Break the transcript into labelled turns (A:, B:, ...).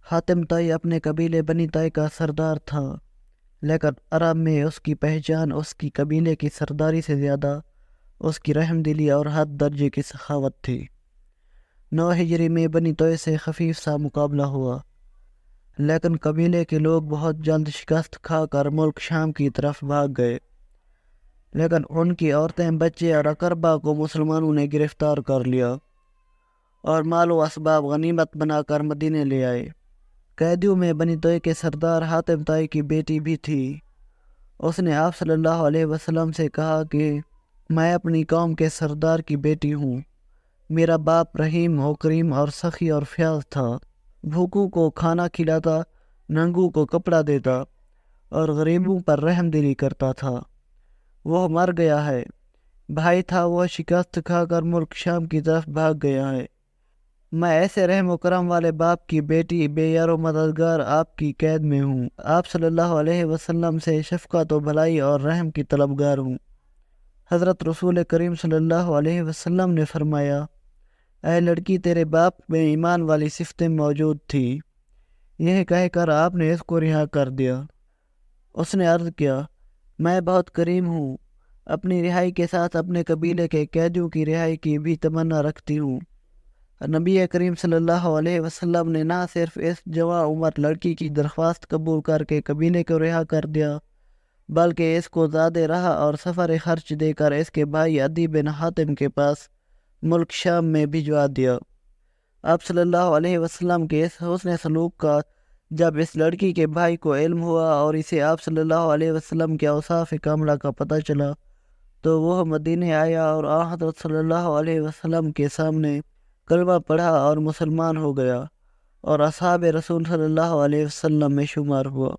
A: حاتم طائی اپنے قبیلے بنی طائی کا سردار تھا، لیکن عرب میں اس کی پہچان اس کی قبیلے کی سرداری سے زیادہ اس کی رحم دلی اور حد درجے کی سخاوت تھی۔ 9 ہجری میں بنی طائی سے خفیف سا مقابلہ ہوا، لیکن قبیلے کے لوگ بہت جلد شکست کھا کر ملک شام کی طرف بھاگ گئے، لیکن ان کی عورتیں، بچے اور اقربا کو مسلمانوں نے گرفتار کر لیا اور مال و اسباب غنیمت بنا کر مدینے لے آئے۔ قیدیوں میں بنی طائی کے سردار حاتم طائی کی بیٹی بھی تھی۔ اس نے آپ صلی اللہ علیہ وسلم سے کہا کہ میں اپنی قوم کے سردار کی بیٹی ہوں۔ میرا باپ رحیم و کریم اور سخی اور فیاض تھا، بھوکوں کو کھانا کھلاتا، ننگوں کو کپڑا دیتا اور غریبوں پر رحم دلی کرتا تھا۔ وہ مر گیا ہے۔ بھائی تھا، وہ شکست کھا کر ملک شام کی طرف بھاگ گیا ہے۔ میں ایسے رحم و کرم والے باپ کی بیٹی، بے یار و مددگار آپ کی قید میں ہوں۔ آپ صلی اللہ علیہ وسلم سے شفقت و بھلائی اور رحم کی طلبگار ہوں۔ حضرت رسول کریم صلی اللہ علیہ وسلم نے فرمایا، اے لڑکی، تیرے باپ میں ایمان والی صفتیں موجود تھی۔ یہ کہہ کر آپ نے اس کو رہا کر دیا۔ اس نے عرض کیا، میں بہت کریم ہوں، اپنی رہائی کے ساتھ اپنے قبیلے کے قیدیوں کی رہائی کی بھی تمنا رکھتی ہوں۔ نبی کریم صلی اللہ علیہ وسلم نے نہ صرف اس جوان عمر لڑکی کی درخواست قبول کر کے قبیلے کو رہا کر دیا، بلکہ اس کو زیادہ راہ اور سفر خرچ دے کر اس کے بھائی عدی بن حاتم کے پاس ملک شام میں بھجوا دیا۔ آپ صلی اللہ علیہ وسلم کے اس حسن سلوک کا جب اس لڑکی کے بھائی کو علم ہوا اور اسے آپ صلی اللہ علیہ وسلم کے اوصاف کاملہ کا پتہ چلا، تو وہ مدینے آیا اور حضرت صلی اللہ علیہ وسلم کے سامنے کلمہ پڑھا اور مسلمان ہو گیا اور اصحاب رسول صلی اللہ علیہ وسلم میں شمار ہوا۔